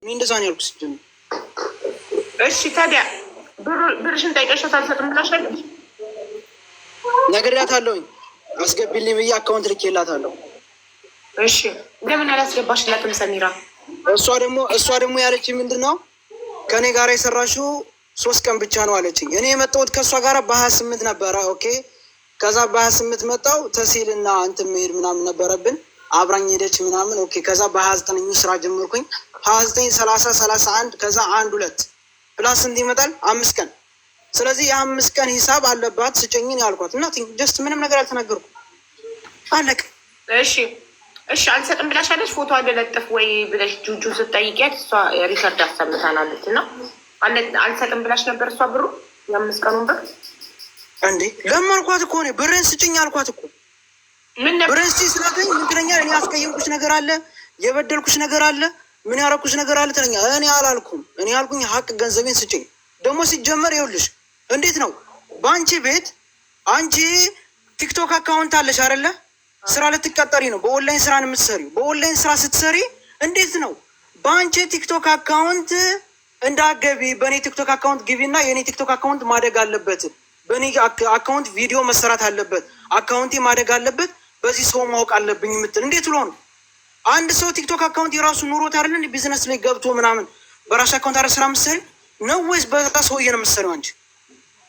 እንደዛ ነው ያልኩት። እሺ ታዲያ ብርሽን ጠይቀሻት አልሰጥም ብላሻለች? ነግሬያታለሁኝ። አስገቢልኝ ብዬ አካውንት ልኬላታለሁ። እሺ ለምን አላስገባሽላትም ሰሚራ? እሷ ደግሞ ያለች ምንድን ነው ከእኔ ጋር የሰራሽው 3 ቀን ብቻ ነው አለችኝ። እኔ የመጣሁት ከእሷ ጋር በ28 ነበረ። ኦኬ ከዛ በ28 መጣሁ። ተሲልና እንትን መሄድ ምናምን ነበረብን። አብራኝ ሄደች ምናምን። ኦኬ ከዛ በ29 ስራ ጀመርኩኝ። 29 30 31 ከዛ 1 2 ፕላስ ስንት ይመጣል? 5 ቀን። ስለዚህ የ5 ቀን ሂሳብ አለባት ስጨኝን ያልኳት እና ጀስት ምንም ነገር አልተናገርኩም። አለቅ። እሺ አልሰጥም ብላሻለች። ፎቶ አለለጥፍ ወይ ብለሽ ጁጁ ስትጠይቂያት እሷ ሪከርድ አሰምታናለች እና አልሰጥም ብላሽ ነበር እሷ ብሩ የ5 ቀኑን ብር እንዴ ለማልኳት እኮ ነው። ብሬን ስጭኝ አልኳት እኮ ምን ነበር ብሬን ስጭኝ ስላገኝ ምን ትለኛለህ? እኔ አስቀየምኩሽ ነገር አለ፣ የበደልኩሽ ነገር አለ፣ ምን ያረኩሽ ነገር አለ ትለኛለህ። እኔ አላልኩም። እኔ ያልኩኝ ሀቅ ገንዘቤን ስጭኝ። ደግሞ ሲጀመር ይኸውልሽ እንዴት ነው በአንቺ ቤት አንቺ ቲክቶክ አካውንት አለሽ አይደለ? ስራ ልትቀጠሪ ነው። በኦንላይን ስራ ነው የምትሰሪው። በኦንላይን ስራ ስትሰሪ እንዴት ነው በአንቺ ቲክቶክ አካውንት እንዳገቢ በእኔ ቲክቶክ አካውንት ግቢና የእኔ ቲክቶክ አካውንት ማደግ አለበት። በእኔ አካውንት ቪዲዮ መሰራት አለበት። አካውንቴ ማደግ አለበት። በዚህ ሰው ማወቅ አለብኝ የምትል እንዴት ብሎ ነው? አንድ ሰው ቲክቶክ አካውንት የራሱ ኑሮት አይደለ? ቢዝነስ ላይ ገብቶ ምናምን በራሱ አካውንት አረ ስራ ምሰሪ ነው ወይስ በዛ ሰውዬ ነው የምትሰሪው አንቺ?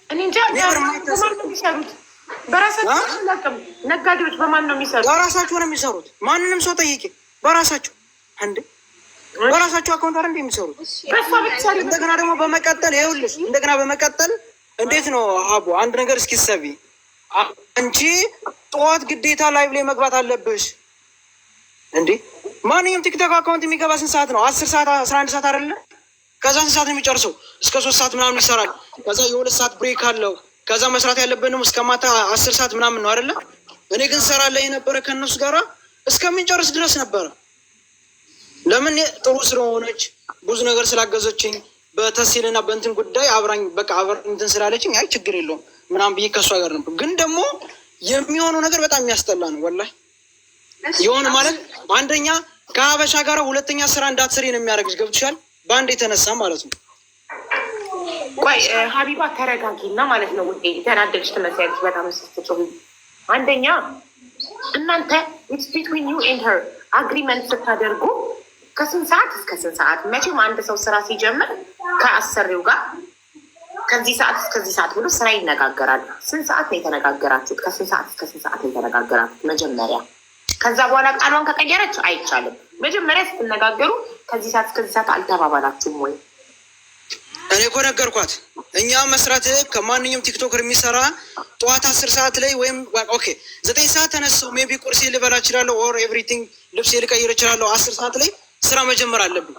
እኔ እንጃ የሚሰሩት በራሳቸው አላውቅም። ነጋዴዎች በማን ነው የሚሰሩት? በራሳቸው ነው የሚሰሩት። ማንንም ሰው ጠይቄ በራሳቸው እንዴ በራሳቸው አካውንት አይደል የሚሰሩት? እንደገና ደግሞ በመቀጠል ይኸውልሽ እንደገና በመቀጠል እንዴት ነው ሀቡ አንድ ነገር እስኪሰቢ አንቺ ጠዋት ግዴታ ላይቭ ላይ መግባት አለብሽ እንዴ? ማንኛውም ቲክቶክ አካውንት የሚገባ ስንት ሰዓት ነው? 10 ሰዓት 11 ሰዓት አይደለ? ከዛ ስንት ሰዓት ነው የሚጨርሰው? እስከ 3 ሰዓት ምናምን ይሰራል። ከዛ የ2 ሰዓት ብሬክ አለው። ከዛ መስራት ያለብንም እስከ ማታ 10 ሰዓት ምናምን ነው አይደለ? እኔ ግን ሰራ ላይ የነበረ ከእነሱ ጋራ እስከምንጨርስ ድረስ ነበረ። ለምን ጥሩ ስለሆነች ብዙ ነገር ስላገዘችኝ በተሲልና በእንትን ጉዳይ አብራኝ በቃ አብራኝ እንትን ስላለችኝ አይ ችግር የለውም ምናምን ብዬ ከእሷ ጋር ነበር። ግን ደግሞ የሚሆነው ነገር በጣም የሚያስጠላ ነው ወላሂ። የሆነ ማለት አንደኛ ከሀበሻ ጋር ሁለተኛ ስራ እንዳትሰሪ ነው የሚያደርግሽ። ገብቶሻል? በአንድ የተነሳ ማለት ነው። ቆይ ሀቢባ ተረጋጊና ማለት ነው። ውዴ ተናደድሽ ትመስያለሽ በጣም ስትጮህ። አንደኛ እናንተ ኢትስ ቢትዊን ዩ ኤንድ ሄር አግሪመንት ስታደርጉ ከስንት ሰዓት እስከ ስንት ሰዓት? መቼም አንድ ሰው ስራ ሲጀምር ከአሰሪው ጋር ከዚህ ሰዓት እስከዚህ ሰዓት ብሎ ስራ ይነጋገራል። ስንት ሰዓት ነው የተነጋገራችሁት? ከስንት ሰዓት እስከ ስንት ሰዓት ነው የተነጋገራችሁት መጀመሪያ? ከዛ በኋላ ቃሏን ከቀየረች አይቻልም። መጀመሪያ ስትነጋገሩ ከዚህ ሰዓት እስከዚህ ሰዓት አልተባባላችሁም ወይ? እኔ እኮ ነገርኳት። እኛ መስራት ከማንኛውም ቲክቶከር የሚሰራ ጠዋት 10 ሰዓት ላይ ወይም ኦኬ 9 ሰዓት ተነሳው ሜቢ ቁርሴ ልበላ እችላለሁ ኦር ኤቭሪቲንግ ልብሴ ልቀይር እችላለሁ። 10 ሰዓት ላይ ስራ መጀመር አለብኝ።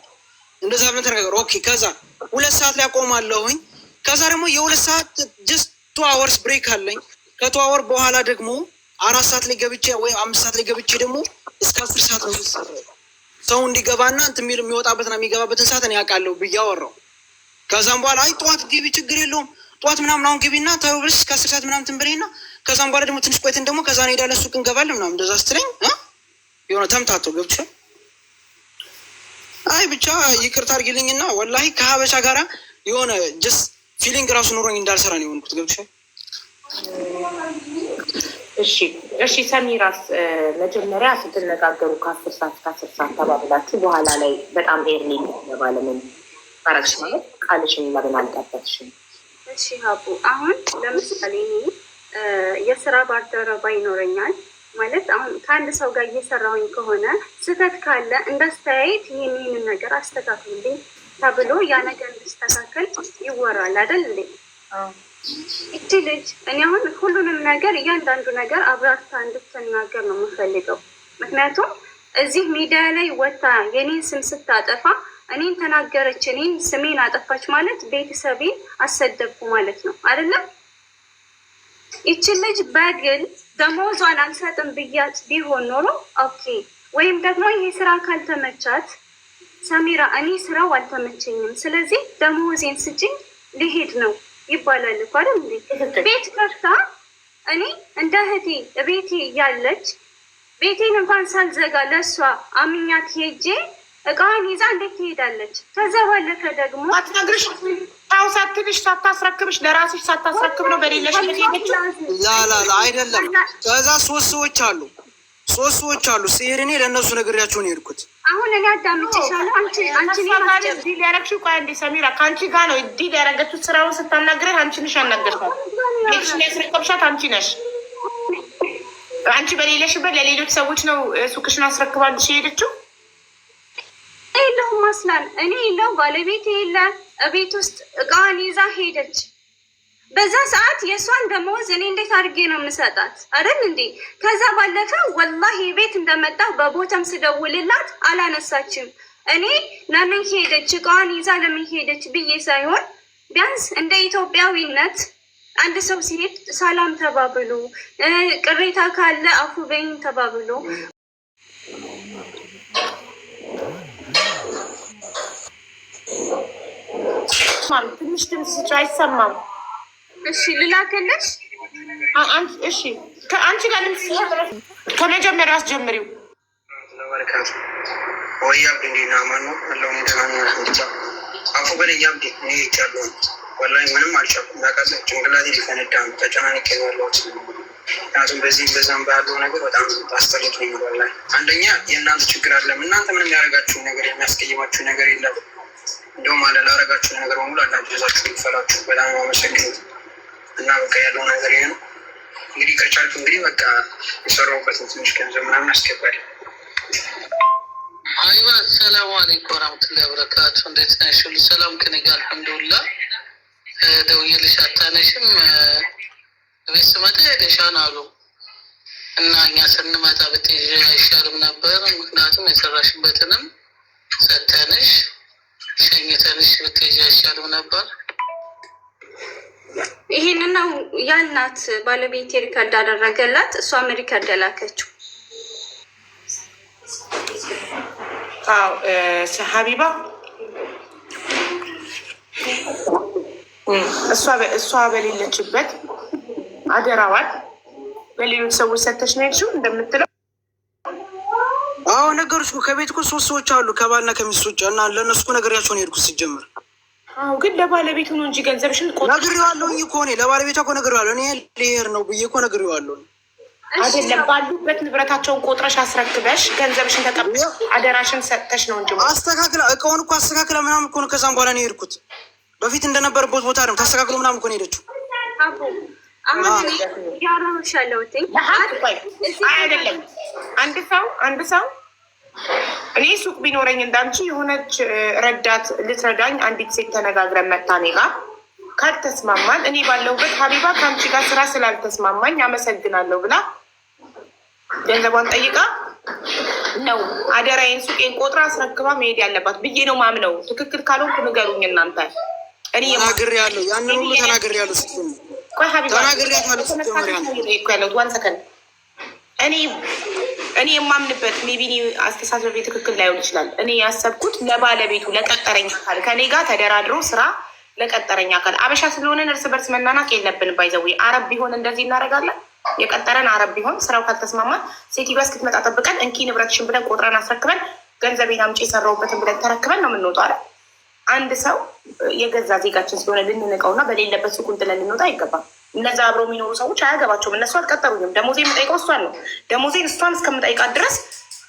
እንደዛ ምን ተነጋገር። ኦኬ ከዛ 2 ሰዓት ላይ አቆማለሁኝ። ከዛ ደግሞ የ2 ሰዓት ጀስት 2 አወርስ ብሬክ አለኝ። ከ2 አወር በኋላ ደግሞ 4 ሰዓት ላይ ገብቼ ወይ 5 ሰዓት ላይ ገብቼ ደግሞ እስከ 10 ሰዓት ነው የሚሰራው። ሰው እንዲገባና እንትን የሚወጣበትና የሚገባበትን ሰዓት እኔ አውቃለሁ ብዬ አወራሁ። ከዛም በኋላ አይ ጠዋት ግቢ ችግር የለውም ጠዋት ምናምን አሁን ግቢና ተብልሽ እስከ 10 ሰዓት ምናምን ትንበሬና ከዛም በኋላ ደግሞ ትንሽ ቆይተን ደግሞ ከዛ እንሄዳለን ሱቅ እንገባለን ምናምን እንደዛ ስትለኝ የሆነ ተምታቶ ገብቶሻል? አይ ብቻ ይቅርታ አድርጊልኝና ወላሂ ከሀበሻ ጋራ የሆነ ጀስት ፊሊንግ ራሱ ኑሮኝ እንዳልሰራ ነው የሆንኩት። ገብቶሻል? እሺ ሰሚራስ መጀመሪያ ስትነጋገሩ ከ10 ሰዓት እስከ 10 ሰዓት ተባብላችሁ በኋላ ላይ በጣም ኤርሊ ባለምን አረግሽ ማለት ቃልሽን ለምን አልጠበቅሽም? እሺ ሀቡ አሁን ለምሳሌ የስራ ባልደረባ ይኖረኛል ማለት አሁን ከአንድ ሰው ጋር እየሰራሁኝ ከሆነ ስህተት ካለ እንዳስተያየት ይህንን ነገር አስተካክልልኝ ተብሎ ያ ነገር እንዲስተካከል ይወራል አይደል እንዴ? እቺ ልጅ እኔ አሁን ሁሉንም ነገር እያንዳንዱ ነገር አብራርታ እንድትናገር ነው የምፈልገው። ምክንያቱም እዚህ ሚዲያ ላይ ወጣ የኔን ስም ስታጠፋ እኔን ተናገረች እኔን ስሜን አጠፋች ማለት ቤተሰቤን አሰደብኩ ማለት ነው አይደለም? ይቺ ልጅ በግል ደሞዟን አልሰጥም ብያት ቢሆን ኖሮ ኦኬ፣ ወይም ደግሞ ይሄ ስራ ካልተመቻት ሰሚራ እኔ ስራው አልተመቸኝም ስለዚህ ደሞዜን ስጭኝ ልሄድ ነው ይባላል እኮ አይደል እንዴ? ቤት ከፍታ እኔ እንደ እህቴ ቤቴ ያለች ቤቴን እንኳን ሳልዘጋ ለእሷ አምኛት ሄጄ እቃዋን ይዛ እንዴት ትሄዳለች? ከዛ ባለፈ ደግሞ አትነግርሽ ታው ሳትልሽ ሳታስረክብሽ ለራስሽ ሳታስረክብ ነው በሌለሽ ላ አይደለም። ከዛ ሶስት ሰዎች አሉ ሲሄድ እኔ ለእነሱ ነግሬያቸው ነው የሄድኩት። አሁን እኔ አዳምጬሻለሁ። አንቺ ዲል ያደረግሽው ቆይ አንዴ ሰሚራ ከአንቺ ጋር ነው ዲል ያደረገችው። ስራውን ስታናግረን አንቺ ነሽ ያናገርሻት። ቤትሽን ያስረከብሻት አንቺ ነሽ። አንቺ በሌለሽበት ለሌሎች ሰዎች ነው ሱቅሽን አስረክባልሽ የሄደችው። የለውም ማስላል እኔ የለው ባለቤት የለ ቤት ውስጥ እቃዋን ይዛ ሄደች። በዛ ሰዓት የእሷን ደመወዝ እኔ እንዴት አድርጌ ነው የምሰጣት አይደል እንዴ? ከዛ ባለፈ ወላሂ ቤት እንደመጣሁ በቦታም ስደውልላት አላነሳችም። እኔ ለምን ሄደች እቃዋን ይዛ ለምን ሄደች ብዬ ሳይሆን ቢያንስ እንደ ኢትዮጵያዊነት አንድ ሰው ሲሄድ ሰላም ተባብሎ ቅሬታ ካለ አፉ በይኝ ተባብሎ ትንሽ ድምፅ አይሰማም። እሺ ልላክልሽ። እሺ ከአንቺ ጋር ድምፅ ከመጀመሪያው አስጀምሪው። ወይ አብዲ እንዴና ማኑ አለው እንደማን አፉ በለኝ አብዲ እኔ ይቻለሁ ወላሂ ምንም አልቻልኩም። ታውቃለህ ጭንቅላቴ ሊፈነዳ ተጨናንቄ ነው ያለሁት። ምክንያቱም በዛም ባለው ነገር በጣም አስጠልቶኝ ነው ወላሂ። አንደኛ የእናንተ ችግር አለም። እናንተ ምንም ያደረጋችሁ ነገር የሚያስቀይማችሁ ነገር የለም። እንደውም ላደረጋችሁ ነገር በሙሉ አላጀዛችሁ ይፈላችሁ። በጣም አመሰግናለሁ። እና በቃ ያለው ነገር ይሄ ነው። እንግዲህ ከቻልኩ እንግዲህ በቃ የሰራሁበትን ትንሽ ገንዘብ ምናምን አስገባል። አይዋ ሰላም አለይኩም ወራህመቱላሂ ወበረካቱ። እንዴት ነሽ? ሁሉ ሰላም ከኔ ጋር አልሐምዱሊላህ። ደውዬልሽ አታነሽም። ቤት ስመጣ ሄደሻን አሉ እና እኛ ስንመጣ ብትሄጂ አይሻልም ነበር? ምክንያቱም የሰራሽበትንም ሰተንሽ ሸኝተንሽ ብትሄጂ አይሻልም ነበር? ይሄንን ነው ያልናት። ባለቤቴ ሪከርድ አደረገላት፣ እሷም ሪከርድ ላከችው። አዎ ሀቢባ እሷ በሌለችበት አደራዋል በሌሎች ሰዎች ሰተሽ ነው የሄድሽው እንደምትለው። አዎ ነገሮች ከቤት እኮ ሶስት ሰዎች አሉ ከባልና ከሚስት ውጭ እና ለእነሱ እኮ ነገርያቸው ነው የሄድኩት ሲጀምር። አዎ ግን ለባለቤቱ ነው እንጂ ገንዘብሽን ነግሬዋለሁ እኮ እኔ ለባለቤቷ እኮ ነግሬዋለሁ። እኔ ልሄድ ነው ብዬ እኮ ነግሬዋለሁ። አይደለም ባሉበት ንብረታቸውን ቆጥረሽ አስረክበሽ ገንዘብሽን ተቀብለሽ አደራሽን ሰጥተሽ ነው እንጂ አስተካክላ እቃውን እኮ አስተካክላ ምናምን እኮ ነው። ከዛም በኋላ ነው የሄድኩት። በፊት እንደነበረበት ቦታ ነው ተስተካክሎ ምናምን እኮ ነው የሄደችው። አይደለም አንድ ሰው እኔ ሱቅ ቢኖረኝ እንዳንቺ የሆነች ረዳት ልትረዳኝ አንዲት ሴት ተነጋግረን መታ እኔ ጋር ካልተስማማን እኔ ባለሁበት ሀቢባ ከአንቺ ጋር ስራ ስላልተስማማኝ አመሰግናለሁ ብላ ገንዘቧን ጠይቃ ነው አደራዬን ሱቄን ቆጥራ አስረክባ መሄድ ያለባት ብዬ ነው ማምነው። ትክክል ካልሆንኩ ንገሩኝ እናንተ። እኔ ተናግሬያለሁ፣ ያንን ሁሉ ተናግሬያለሁ። ስትሆን ቆይ ሀቢባ ተናግሬያለሁ። ዋን ሰከንድ እኔ የማምንበት ሜቢ አስተሳሰብ ትክክል ላይሆን ይችላል። እኔ ያሰብኩት ለባለቤቱ ለቀጠረኝ አካል ከኔ ጋር ተደራድሮ ስራ ለቀጠረኝ አካል አበሻ ስለሆነን እርስ በርስ መናናቅ የለብን። ባይዘዊ አረብ ቢሆን እንደዚህ እናደርጋለን። የቀጠረን አረብ ቢሆን ስራው ካልተስማማን ሴትዮዋ እስክትመጣ ጠብቀን እንኪ ንብረትሽን ብለን ቆጥረን አስረክበን ገንዘቤን አምጪ የሰራሁበትን ብለን ተረክበን ነው የምንወጣው አይደል? አንድ ሰው የገዛ ዜጋችን ስለሆነ ልንንቀውና በሌለበት ሱቁን ጥለን ልንወጣ አይገባም። እነዛ አብረው የሚኖሩ ሰዎች አያገባቸውም። እነሱ አልቀጠሩኝም። ደሞዜ የምጠይቀው እሷን ነው። ደሞዜን እሷን እስከምጠይቃት ድረስ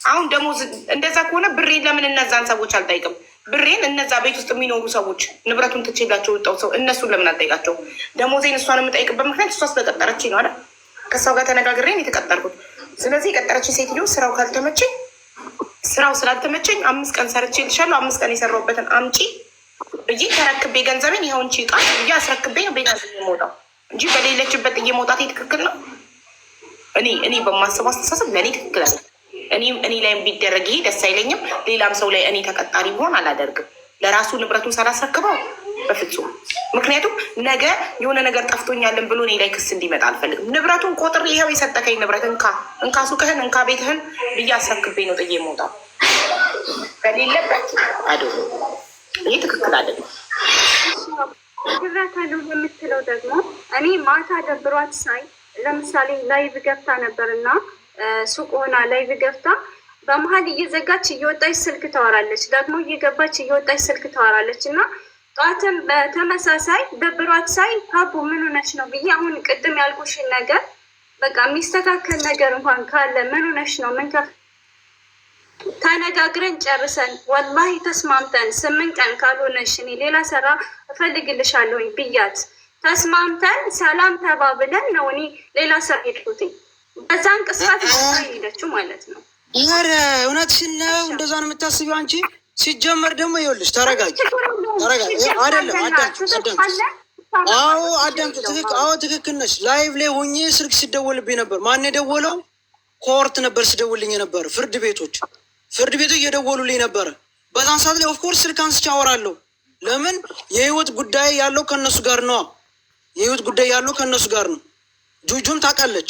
አሁን ደሞዝ እንደዛ ከሆነ ብሬን ለምን እነዛን ሰዎች አልጠይቅም? ብሬን እነዛ ቤት ውስጥ የሚኖሩ ሰዎች ንብረቱን ትችላቸው ወጣው ሰው እነሱን ለምን አልጠይቃቸው? ደሞዜን እሷን የምጠይቅበት ምክንያት እሷ ስለቀጠረችኝ ነው አይደል? ከሷ ጋር ተነጋግሬን የተቀጠርኩት። ስለዚህ የቀጠረችኝ ሴትዮ ስራው ካልተመቸኝ ስራው ስላልተመቸኝ 5 ቀን ሰርቼ ልሻለሁ 5 ቀን የሰራሁበትን አምጪ ብዬ ተረክቤ ገንዘቤን ይኸው እንቺ ቃል ብዬ አስረክቤ ቤት የምወጣው እንጂ በሌለችበት እየመውጣት ትክክል ነው። እኔ በማስበው አስተሳሰብ ለእኔ ትክክል አለ። እኔ ላይም ቢደረግ ይሄ ደስ አይለኝም። ሌላም ሰው ላይ እኔ ተቀጣሪ ቢሆን አላደርግም። ለራሱ ንብረቱን ሳላስረክበው በፍጹም። ምክንያቱም ነገ የሆነ ነገር ጠፍቶኛልን ብሎ እኔ ላይ ክስ እንዲመጣ አልፈልግም። ንብረቱን ቆጥር ይኸው የሰጠከኝ ንብረት እንካ ሱቅህን እንካ ቤትህን ብዬ አስረክቤ ነው ጥዬ የምወጣው። በሌለበት አዶ ይህ ትክክል አይደለም። ግብራታለሁ የምትለው ደግሞ እኔ ማታ ደብሯት ሳይ ለምሳሌ ላይቭ ገብታ ነበር እና ሱቅ ሆና ላይቭ ገብታ በመሀል እየዘጋች እየወጣች ስልክ ታወራለች፣ ደግሞ እየገባች እየወጣች ስልክ ታወራለች። እና ጠዋትም በተመሳሳይ ደብሯት ሳይ ሀቡ ምን ሆነች ነው ብዬ አሁን ቅድም ያልኩሽን ነገር በቃ የሚስተካከል ነገር እንኳን ካለ ምን ሆነች ነው ምን ተነጋግረን ጨርሰን ወላሂ ተስማምተን 8 ቀን ካልሆነሽ እኔ ሌላ ስራ እፈልግልሻለሁኝ ብያት ተስማምተን ሰላም ተባብለን ነው እኔ ሌላ ስራ ሄድኩትኝ። በዛን ቅስፋት ሄደችው ማለት ነው። ኧረ እውነትሽን ነው። እንደዛ ነው የምታስቢው አንቺ። ሲጀመር ደግሞ ይኸውልሽ ተረጋጊ። አይደለም አዳምጪ። ትክክል ነሽ። ላይቭ ላይ ሆኜ ስልክ ሲደወልብኝ ነበር። ማን የደወለው? ኮርት ነበር ሲደውልኝ ነበር። ፍርድ ቤቱ እየደወሉልኝ ነበረ። በዛን ሰዓት ላይ ኦፍኮርስ ስልክ አንስቼ አወራለሁ። ለምን የህይወት ጉዳይ ያለው ከእነሱ ጋር ነው። ጁጁም ታውቃለች።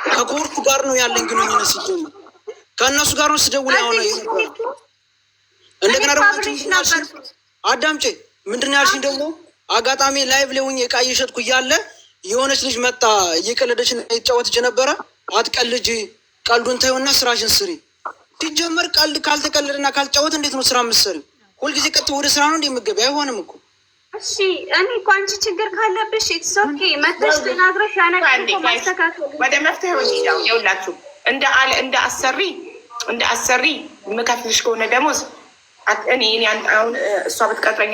ከኮርቱ ጋር ነው ያለኝ ግንኙነት። ሲጀምር ከእነሱ ጋር ነው ስደውል ያሆነ እንደገና ደግሞ አዳምጪ። ምንድን ነው ያልሽኝ ደግሞ? አጋጣሚ ላይቭ ላይ ሆኜ ዕቃ እየሸጥኩ እያለ የሆነች ልጅ መጣ እየቀለደች የተጫወተች ነበረ። አትቀልጂ፣ ቀልዱን ተይውና ስራሽን ስሪ። ሲጀመር ቀልድ ካልተቀለደና ካልጫወት እንዴት ነው ስራ የምትሰሪው? ሁልጊዜ ቀጥ ወደ ስራ ነው እንደ የምትገቢ? አይሆንም እኮ። እሺ እኔ እኮ አንቺ ችግር ካለብሽ ኢትስ ኦኬ መተሽ ተናግረሽ ያነቃንኩ ማስተካከል ወደ መፍትሄው ይሄዳው። ይኸውላችሁ እንደ አሰሪ የምከፍልሽ ከሆነ ደሞዝ እኔ አሁን እሷ ብትቀጥረኝ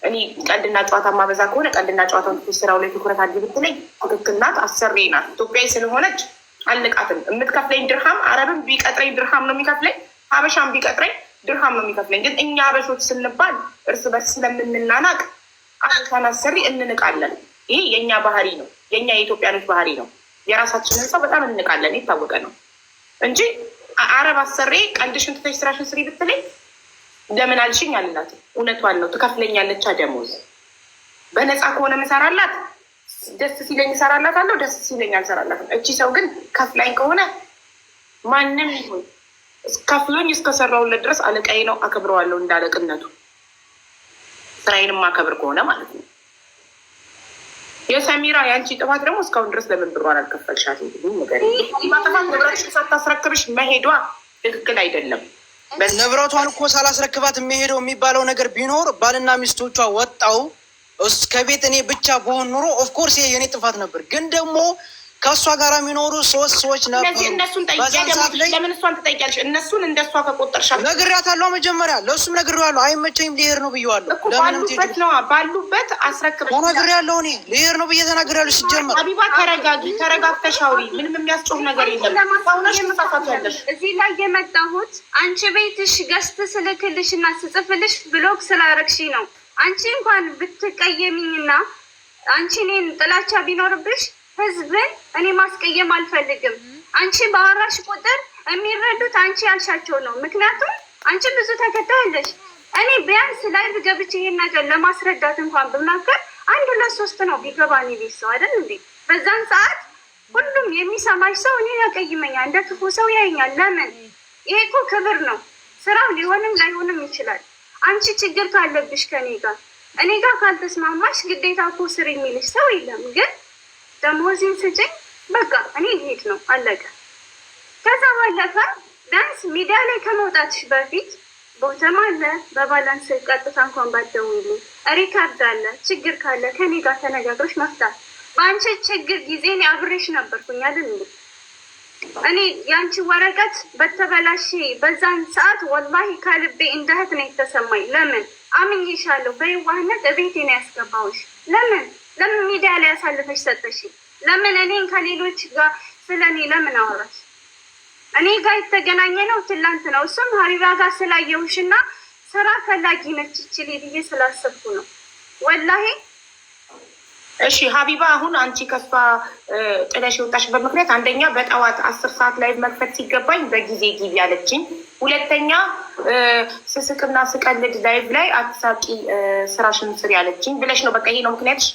እኔ ቀልድና ጨዋታ ማበዛ ከሆነ ቀልድና ጨዋታውን ስራው ላይ ትኩረት አድርጊ ብትለኝ ትክክል ናት። አሰሪ ናት። ኢትዮጵያዊ ስለሆነች አልንቃትም። የምትከፍለኝ ድርሃም አረብም ቢቀጥረኝ ድርሃም ነው የሚከፍለኝ፣ ሀበሻም ቢቀጥረኝ ድርሃም ነው የሚከፍለኝ። ግን እኛ ሀበሾች ስንባል እርስ በርስ ስለምንናናቅ አበሻን አሰሪ እንንቃለን። ይሄ የእኛ ባህሪ ነው፣ የእኛ የኢትዮጵያኖች ባህሪ ነው። የራሳችንን ሰው በጣም እንንቃለን፣ የታወቀ ነው እንጂ አረብ አሰሪ ቀልድሽን ትተሽ ስራሽን ስሪ ብትለኝ ለምን አልሽኝ አልላትም። እውነቷን ነው፣ ትከፍለኛለች ደሞዝ። በነፃ ከሆነ ምሰራላት ደስ ሲለኝ እሰራላት አለው፣ ደስ ሲለኝ አልሰራላትም። እቺ ሰው ግን ከፍላኝ ከሆነ ማንም ይሁን ከፍሎኝ እስከሰራውለት ድረስ አለቃዬ ነው፣ አከብረዋለሁ እንዳለቅነቱ። ስራዬንም ማከብር ከሆነ ማለት ነው። የሰሚራ የአንቺ ጥፋት ደግሞ እስካሁን ድረስ ለምን ብሯን አልከፈልሻት? ማጥፋት ንብረትሽን ሳታስረክብሽ መሄዷ ትክክል አይደለም። ንብረቷን እኮ ሳላስረክባት የሚሄደው የሚባለው ነገር ቢኖር ባልና ሚስቶቿ ወጣው ከቤት እኔ ብቻ በሆን ኑሮ ኦፍኮርስ ይሄ የኔ ጥፋት ነበር። ግን ደግሞ ከእሷ ጋር የሚኖሩ 3 ሰዎች ነበሩ። እነሱን ለምን እሷን ትጠይቂያለሽ? እነሱን እንደሷ ከቆጠርሻ ነግሬያታለሁ። መጀመሪያ ለእሱም ነግሬዋለሁ። አይመቸኝም ልሄድ ነው ብዬዋለሁ። ባሉበት አስረክበሽ ነግሬያለሁ። እኔ ልሄድ ነው ብዬ ተናግሬያለሁ። ሲጀመር ሀቢባ ተረጋጊ፣ ተረጋግተሽ አውሪ። ምንም የሚያስጮህ ነገር የለም። እዚህ ላይ የመጣሁት አንቺ ቤትሽ ገዝት ስልክልሽ እና ስጽፍልሽ ብሎክ ስላረግሽ ነው። አንቺ እንኳን ብትቀየሚኝና አንቺ እኔን ጥላቻ ቢኖርብሽ ህዝብን እኔ ማስቀየም አልፈልግም። አንቺ በአወራሽ ቁጥር የሚረዱት አንቺ ያልሻቸው ነው። ምክንያቱም አንቺ ብዙ ተከታያለሽ። እኔ ቢያንስ ላይ ገብቼ ይሄን ነገር ለማስረዳት እንኳን ብናገር 1 2 3 ነው ቢገባ እኔ ቤት ሰው አይደል እንዴ? በዛን ሰዓት ሁሉም የሚሰማሽ ሰው እኔ ያቀይመኛል፣ እንደ ክፉ ሰው ያየኛል። ለምን? ይሄ እኮ ክብር ነው። ስራው ሊሆንም ላይሆንም ይችላል። አንቺ ችግር ካለብሽ ከኔ ጋር እኔ ጋር ካልተስማማሽ ግዴታ እኮ ስር የሚልሽ ሰው የለም። ግን ደሞዜን ስጭኝ በቃ እኔ ልሄድ ነው አለቀ። ከዛ ባለፈ ቢያንስ ሚዲያ ላይ ከመውጣትሽ በፊት ቦተም አለ፣ በባላንስ ቀጥታ እንኳን ባትደውይልኝ ሪካርድ አለ። ችግር ካለ ከኔ ጋር ተነጋግረሽ መፍታት። በአንቺ ችግር ጊዜ እኔ አብሬሽ ነበርኩኝ አይደል እንዴ? እኔ የአንቺ ወረቀት በተበላሽ በዛን ሰዓት ወላሂ ከልቤ እንደ እህት ነው የተሰማኝ። ለምን አምኜሻለሁ፣ በየዋህነት እቤቴ ነው ያስገባሁሽ። ለምን ሚዲያ ላይ ያሳልፈሽ ሰጠሽ? ለምን እኔን ከሌሎች ጋር ስለ እኔ ለምን አወራሽ? እኔ ጋር የተገናኘ ነው ትላንት ነው። እሱም ሀቢባ ጋር ስላየሁሽና ስራ ፈላጊ ነች ይችል ብዬ ስላሰብኩ ነው ወላሂ። እሺ ሀቢባ፣ አሁን አንቺ ከሷ ጥለሽ የወጣሽበት ምክንያት አንደኛ በጠዋት 10 ሰዓት ላይ መክፈት ሲገባኝ በጊዜ ግቢ ያለችኝ፣ ሁለተኛ ስስቅና ስቀልድ ላይቭ ላይ አትሳቂ ስራሽን ስሪ ያለችኝ ብለሽ ነው። በቃ ይሄ ነው ምክንያትሽ።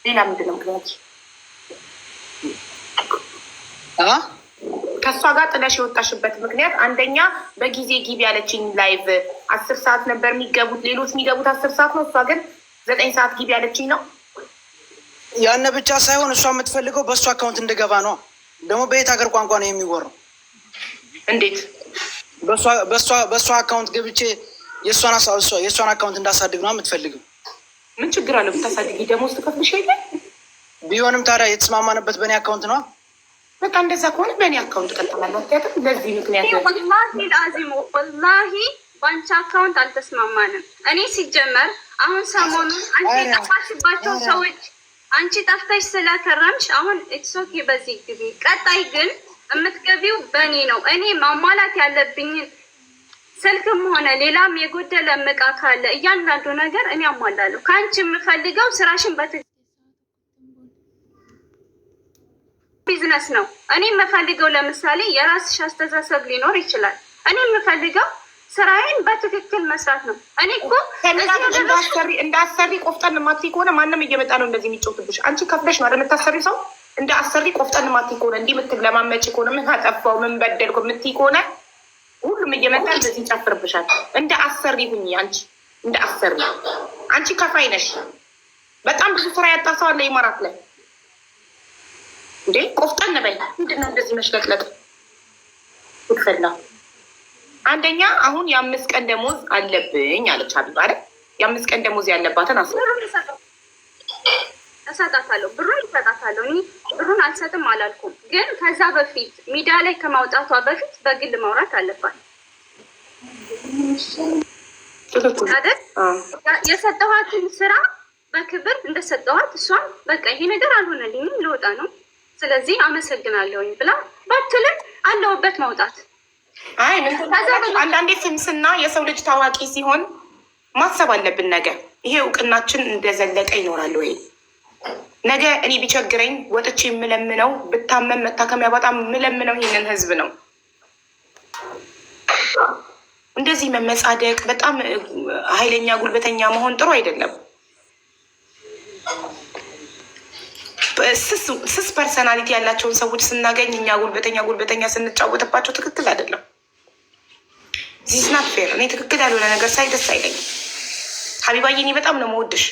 ሌላ ምንድን ነው ምክንያትሽ? ከእሷ ጋር ጥለሽ የወጣሽበት ምክንያት አንደኛ በጊዜ ግቢ ያለችኝ ላይቭ 10 ሰዓት ነበር የሚገቡት፣ ሌሎች የሚገቡት 10 ሰዓት ነው። እሷ ግን 9 ሰዓት ግቢ ያለችኝ ነው። ያነ ብቻ ሳይሆን እሷ የምትፈልገው በእሱ አካውንት እንደገባ ነው። ደግሞ በየት ሀገር ቋንቋ ነው የሚወራው? እንዴት በእሷ አካውንት ገብቼ የእሷን አካውንት እንዳሳድግ ነው የምትፈልገው? ምን ችግር አለው ብታሳድጊ? ደሞዝ ትከፍልሽ የለ? ቢሆንም ታዲያ የተስማማንበት በእኔ አካውንት ነው። በቃ እንደዛ ከሆነ በእኔ አካውንት ቀጥላለሁ። ምክንያቱም ለዚህ ምክንያት ወላሂ አዚሙ ወላሂ በአንቺ አካውንት አልተስማማንም። እኔ ሲጀመር አሁን ሰሞኑን አንቺ የጠፋሽባቸው ሰዎች አንቺ ጠፍተሽ ስለከረምሽ አሁን ኢትሶኪ በዚህ ግቢ። ቀጣይ ግን የምትገቢው በእኔ ነው። እኔ ማሟላት ያለብኝን ስልክም ሆነ ሌላም የጎደለ እቃ ካለ እያንዳንዱ ነገር እኔ አሟላለሁ። ከአንቺ የምፈልገው ስራሽን ቢዝነስ ነው። እኔ የምፈልገው ለምሳሌ የራስሽ አስተሳሰብ ሊኖር ይችላል። እኔ የምፈልገው ስራዬን በትክክል መስራት ነው። እኔ እኮ እንዳሰሪ ቆፍጠን ማትይ ከሆነ ማንም እየመጣ ነው እንደዚህ የሚጫወትብሽ። አንቺ ከፍለሽ ነው የምታሰሪ ሰው። እንደ አሰሪ ቆፍጠን ማትይ ከሆነ እንዲህ የምትለማመጪ ከሆነ ምን አጠፋው ምን በደልኩ የምትይ ከሆነ ሁሉም እየመጣ እንደዚህ ይጨፍርብሻል። እንደ አሰሪ ሁኚ። አንቺ እንደ አሰሪ አንቺ ከፋይ ነሽ። በጣም ብዙ ስራ ያጣ ሰው አለ ኢማራት ላይ እንዴ። ቆፍጠን በይ። ምንድን ነው እንደዚህ መሽለጥለጥ? ይፈላ አንደኛ አሁን የ5 ቀን ደሞዝ አለብኝ አለች ሀቢባ አይደል? የ5 ቀን ደሞዝ ያለባትን እሰጣታለሁ፣ ብሩን እሰጣታለሁ። እኔ ብሩን አልሰጥም አላልኩም፣ ግን ከዛ በፊት ሚዲያ ላይ ከማውጣቷ በፊት በግል ማውራት አለባት አይደል? የሰጠኋትን ስራ በክብር እንደሰጠኋት እሷን በቃ ይሄ ነገር አልሆነልኝም ልወጣ ነው፣ ስለዚህ አመሰግናለሁኝ ብላ ባትልም አለሁበት ማውጣት። አይ አንዳንዴ ስምስና የሰው ልጅ ታዋቂ ሲሆን ማሰብ አለብን። ነገ ይሄ እውቅናችን እንደዘለቀ ይኖራል ወይ? ነገ እኔ ቢቸግረኝ ወጥቼ የምለምነው ብታመም መታከሚያ በጣም የምለምነው ይህንን ህዝብ ነው። እንደዚህ መመጻደቅ፣ በጣም ኃይለኛ ጉልበተኛ መሆን ጥሩ አይደለም። ስስ ፐርሰናሊቲ ያላቸውን ሰዎች ስናገኝ እኛ ጉልበተኛ ስንጫወትባቸው ትክክል አይደለም። ዚስናት ፌር። እኔ ትክክል ያልሆነ ነገር ሳይ ደስ አይለኝም። ሀቢባዬ እኔ በጣም ነው መወድሽ፣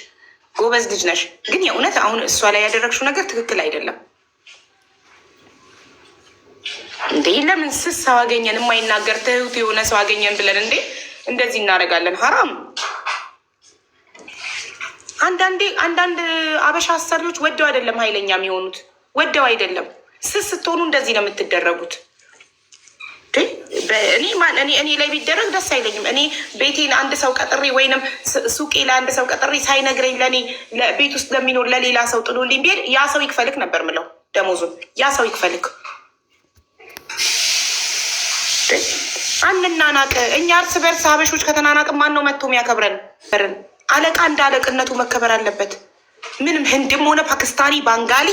ጎበዝ ልጅ ነሽ። ግን የእውነት አሁን እሷ ላይ ያደረግሽው ነገር ትክክል አይደለም። እንዴ ለምን ስስ ሰው አገኘን የማይናገር ትሁት የሆነ ሰው አገኘን ብለን እንዴ እንደዚህ እናደርጋለን? ሀራም። አንዳንድ አበሻ አሰሪዎች ወደው አይደለም ኃይለኛ የሚሆኑት፣ ወደው አይደለም። ስስ ስትሆኑ እንደዚህ ነው የምትደረጉት። እኔ ላይ ቢደረግ ደስ አይለኝም። እኔ ቤቴን አንድ ሰው ቀጥሬ ወይንም ሱቄ ለአንድ ሰው ቀጥሬ ሳይነግረኝ ለእኔ ቤት ውስጥ ለሚኖር ለሌላ ሰው ጥሎልኝ ቢሄድ ያ ሰው ይክፈልክ ነበር ምለው። ደሞዙን ያ ሰው ይክፈልክ። አንናናቅ። እኛ እርስ በርስ ሀበሾች ከተናናቅ ማን ነው መጥቶ የሚያከብረን? አለቃ እንደ አለቅነቱ መከበር አለበት። ምንም ህንድም ሆነ ፓኪስታኒ ባንጋሊ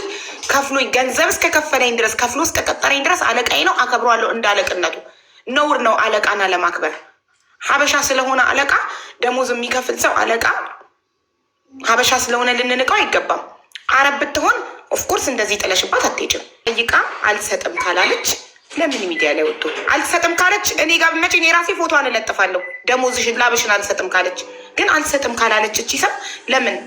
ከፍሎ ገንዘብ እስከ ከፈለኝ ድረስ ከፍሎ እስከ ቀጠረኝ ድረስ አለቃዬ ነው፣ አከብረዋለሁ እንደ አለቅነቱ። ነውር ነው አለቃን አለማክበር። ሀበሻ ስለሆነ አለቃ ደሞዝ የሚከፍል ሰው አለቃ ሀበሻ ስለሆነ ልንንቀው አይገባም። አረብ ብትሆን ኦፍኮርስ እንደዚህ ጥለሽባት አትሄጅም። ጠይቃ አልሰጥም ካላለች ለምን ሚዲያ ላይ ወጥቶ አልሰጥም ካለች እኔ ጋር ብመጪ እኔ ራሴ ፎቶዋን እለጥፋለሁ። ደሞዝሽን ላብሽን አልሰጥም ካለች ግን አልሰጥም ካላለች እቺ ሰው ለምን?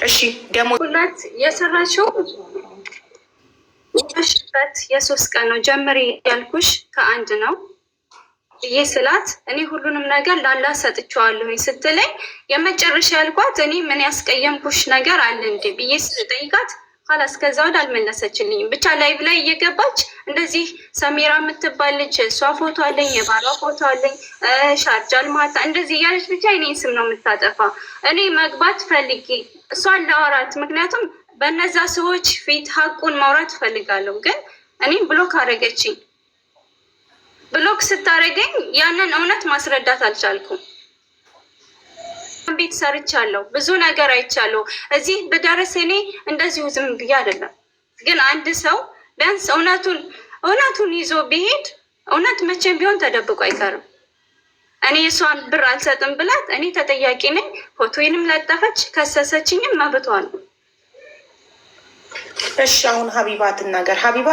እሺ ደሞዝ ሁለት የሰራችው ሽበት የ3 ቀን ነው። ጀምሪ ያልኩሽ ከ1 ነው ብዬ ስላት እኔ ሁሉንም ነገር ላላህ ሰጥቼዋለሁ ስትለኝ የመጨረሻ ያልኳት እኔ ምን ያስቀየምኩሽ ነገር አለ እንዴ ብዬ ስጠይቃት ኋላስ ከዛ ወደ አልመለሰችልኝም። ብቻ ላይቭ ላይ እየገባች እንደዚህ ሰሜራ የምትባል ልጅ እሷ ፎቶ አለኝ፣ የባሏ ፎቶ አለኝ፣ ሻርጃል ማታ እንደዚህ እያለች ብቻ እኔን ስም ነው የምታጠፋ። እኔ መግባት ፈልጌ እሷን ላወራት፣ ምክንያቱም በነዛ ሰዎች ፊት ሀቁን ማውራት እፈልጋለሁ። ግን እኔም ብሎክ አደረገችኝ። ብሎክ ስታደርገኝ ያንን እውነት ማስረዳት አልቻልኩም። ቤት ሰርቻለሁ፣ ብዙ ነገር አይቻለሁ። እዚህ በደረሰ እኔ እንደዚሁ ዝም ብዬ አይደለም። ግን አንድ ሰው ቢያንስ እውነቱን ይዞ ቢሄድ እውነት መቼም ቢሆን ተደብቆ አይቀርም። እኔ እሷን ብር አልሰጥም ብላት እኔ ተጠያቂ ነኝ። ፎቶዬንም ለጠፈች፣ ከሰሰችኝም መብቷ ነው። እሺ አሁን ሀቢባ ትናገር። ሀቢባ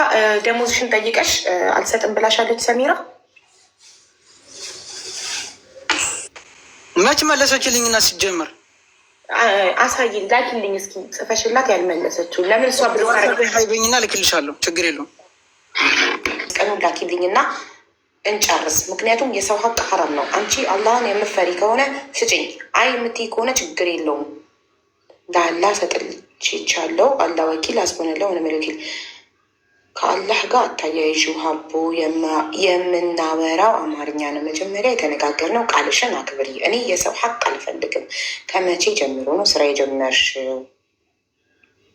ደሞዝሽን ጠይቀሽ አልሰጥም ብላሻለች ሰሚራ። መች መለሰችልኝና ሲጀምር አሳይኝ ላኪልኝ እስኪ ጽፈሽላት ያልመለሰችው ለምን? እሷ ብሎ ሀይበኝና ልክልሻለሁ፣ ችግር የለውም። ሎኬሽኑን ላኪልኝና እንጨርስ። ምክንያቱም የሰው ሀቅ ሐራም ነው። አንቺ አላህን የምፈሪ ከሆነ ስጭኝ፣ አይ የምትይ ከሆነ ችግር የለውም። ለአላህ ሰጥቼቻለሁ። አላህ ወኪል አስቦነለው ሆነ ወኪል ከአላህ ጋር አታያይዥው ሀቦ። የምናወራው አማርኛ ነው። መጀመሪያ የተነጋገርነው ቃልሽን አክብሪ። እኔ የሰው ሀቅ አልፈልግም። ከመቼ ጀምሮ ነው ስራ የጀመርሽው?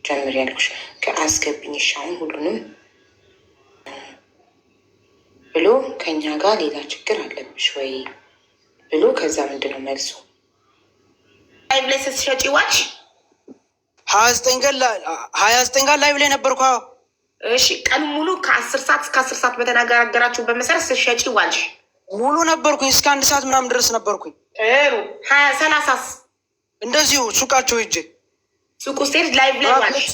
ጀምር ያልኩሽ ከአስገብኝ ሻውን ሁሉንም ብሎ ከኛ ጋር ሌላ ችግር አለብሽ ወይ ብሎ ከዛ ምንድን ነው መልሱ? ላይቭ ላይ ስትሸጪ ዋች 29 ጋር ላይቭ ላይ ነበርኩ። እሺ ቀን ሙሉ ከ10 ሰዓት እስከ 10 ሰዓት በተነጋገራችሁ በመሰረት ስትሸጪ ዋልሽ? ሙሉ ነበርኩኝ። እስከ 1 ሰዓት ምናምን ድረስ ነበርኩኝ። ጥሩ 30 እንደዚሁ ሱቃቸው ሂጅ ሱቅ ውስጥ ሄድ ላይቭ ላይ ዋልሽ?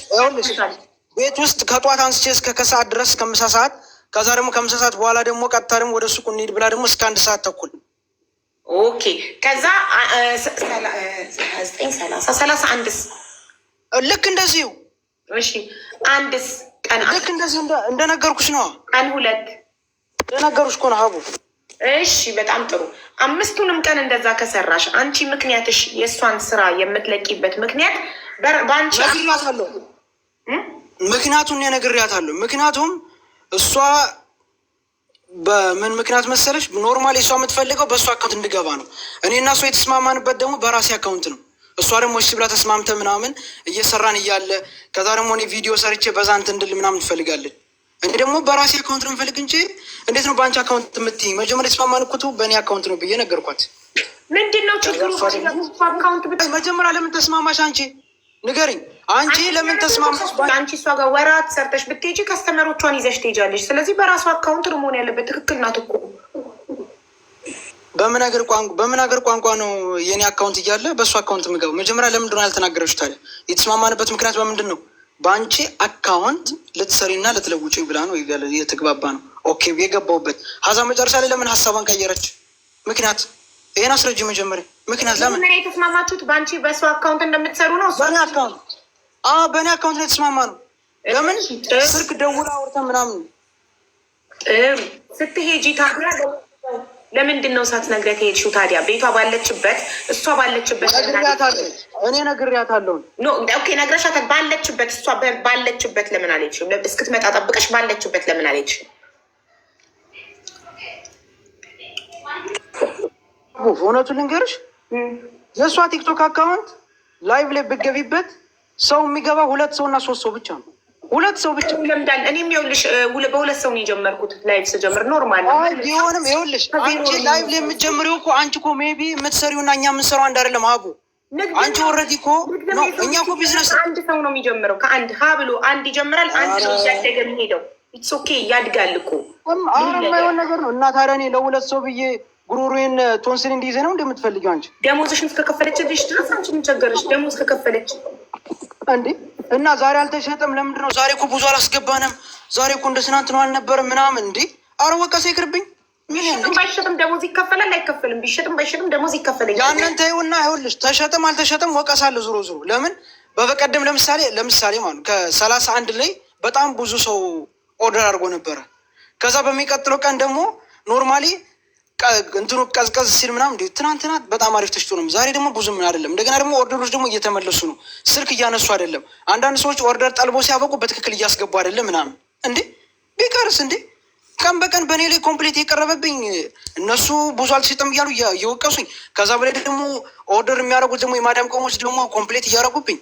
ቤት ውስጥ ከጧት አንስቼ እስከ ከሰዓት ድረስ ከምሳ ሰዓት፣ ከዛ ደግሞ ከምሳ ሰዓት በኋላ ደግሞ ቀጥታ ደግሞ ወደ ሱቁ እንሂድ ብላ ደግሞ እስከ 1 ሰዓት ተኩል። ኦኬ ከዛ 31ስ ልክ እንደዚሁ። እሺ አንድስ ቀን ልክ እንደዚህ እንደነገርኩሽ ነው። ቀን 2 እንደነገርኩሽ እኮ ነው ሀቡ። እሺ በጣም ጥሩ። 5ቱንም ቀን እንደዛ ከሰራሽ አንቺ ምክንያትሽ የእሷን ስራ የምትለቂበት ምክንያት በአንቺ ነግሬያታለሁ። ምክንያቱን ነግሬያታለሁ። ምክንያቱም እሷ በምን ምክንያት መሰለሽ ኖርማሊ እሷ የምትፈልገው በእሷ አካውንት እንድገባ ነው። እኔ እና እሷ የተስማማንበት ደግሞ በራሴ አካውንት ነው። እሷ ደግሞ እሺ ብላ ተስማምተ ምናምን እየሰራን እያለ ከዛ ደግሞ እኔ ቪዲዮ ሰርቼ በዛ እንትን እንድል ምናምን ትፈልጋለን። እኔ ደግሞ በራሴ አካውንት ነው የምፈልግ እንጂ እንዴት ነው በአንቺ አካውንት የምትይኝ? መጀመሪያ የተስማማንኩት በእኔ አካውንት ነው ብዬ ነገርኳት። ምንድን ነው ችግሩ? አካውንት መጀመሪያ ለምን ተስማማሽ? አንቺ ንገሪኝ። አንቺ ለምን ተስማማሽ? አንቺ እሷ ጋር ወራት ሰርተሽ ብትሄጂ ከስተመሮቿን ይዘሽ ትሄጃለሽ። ስለዚህ በራሷ አካውንት ነው መሆን ያለበት። ትክክል ናት እኮ። በምን ሀገር ቋንቋ ነው የኔ አካውንት እያለ በእሱ አካውንት የምገባው? መጀመሪያ ለምንድን ነው ያልተናገረች ታዲያ? የተስማማንበት ምክንያት በምንድን ነው? በአንቺ አካውንት ልትሰሪና ልትለውጪ ብላ ነው የተግባባ ነው። ኦኬ የገባውበት ሀዛ መጨረሻ ላይ ለምን ሀሳቧን ቀየረች? ምክንያት ይሄን አስረጅ። መጀመሪያ ምክንያት ለምን የተስማማችሁት? በአንቺ በእሱ አካውንት እንደምትሰሩ ነው። በእኔ አካውንት በእኔ አካውንት ላይ የተስማማ ነው። ለምን ስልክ ደውላ አውርተን ምናምን ስትሄጂ ታዲያ ለምንድን ነው ሳትነግሪያት የሄድሽው? ታዲያ ቤቷ ባለችበት እሷ ባለችበት እኔ ነግሬያታለሁ። ኦኬ ነግረሻታል። ባለችበት እሷ ባለችበት ለምን አልሄድሽም? እስክትመጣ ጠብቀሽ ባለችበት ለምን አልሄድሽም? እውነቱን ልንገርሽ የእሷ ቲክቶክ አካውንት ላይቭ ላይ ብትገቢበት ሰው የሚገባ 2 ሰው እና 3 ሰው ብቻ ነው። 2 ሰው ብቻ ለምዳል። እኔም ይኸውልሽ በ2 ሰው ነው የጀመርኩት ላይቭ ስጀምር ኖርማል ቢሆንም ይኸውልሽ አንቺ ላይቭ ላይ የምትጀምሪው እኮ አንቺ እኮ ሜቢ የምትሰሪው እና እኛ የምንሰራው አንድ አይደለም ሀቡ። አንቺ ኦልሬዲ እኮ እኛ እኮ ቢዝነስ አንድ ሰው ነው የሚጀምረው። ከአንድ ሀ ብሎ አንድ ይጀምራል። አንድ ነው እያደገ የሚሄደው። ኢትስ ኦኬ ያድጋል እኮ የማይሆን ነገር ነው። እና ታዲያ እኔ ለ2 ሰው ብዬ ጉሮሮዬን ቶንስል እንዲይዘ ነው እንደምትፈልጊው አንቺ? ደሞዝሽን እስከከፈለችልሽ ድረስ አንቺ ምን ቸገረሽ? ደሞዝ ከከፈለች እንዴ እና ዛሬ አልተሸጠም። ለምንድን ነው ዛሬ እኮ ብዙ አላስገባንም። ዛሬ እኮ እንደ ትናንት ነው አልነበረም ምናምን። እንዴ አረ ወቀሰ ይቅርብኝ። ባይሸጥም ደሞዝ ይከፈላል አይከፈልም? ቢሸጥም ባይሸጥም ደሞዝ ይከፈለኝ። ያንን ተይውና ይኸውልሽ ተሸጥም አልተሸጥም ወቀሳለ ዞሮ ዞሮ። ለምን በበቀደም ለምሳሌ ማለት ከ31 ላይ በጣም ብዙ ሰው ኦርደር አድርጎ ነበረ። ከዛ በሚቀጥለው ቀን ደግሞ ኖርማሊ እንትኑ ቀዝቀዝ ሲል ምናምን እንዲ ትናንትና በጣም አሪፍ ተሽጦ ነው። ዛሬ ደግሞ ብዙም አይደለም። እንደገና ደግሞ ኦርደሮች ደግሞ እየተመለሱ ነው። ስልክ እያነሱ አይደለም። አንዳንድ ሰዎች ኦርደር ጠልቦ ሲያበቁ በትክክል እያስገቡ አይደለም ምናምን። እንዴ ቢቀርስ እንዴ ቀን በቀን በእኔ ላይ ኮምፕሌት የቀረበብኝ እነሱ ብዙ አልተሸጠም እያሉ እየወቀሱኝ፣ ከዛ በላይ ደግሞ ኦርደር የሚያደርጉት ደግሞ የማዳም ቆሞች ደግሞ ኮምፕሌት እያደረጉብኝ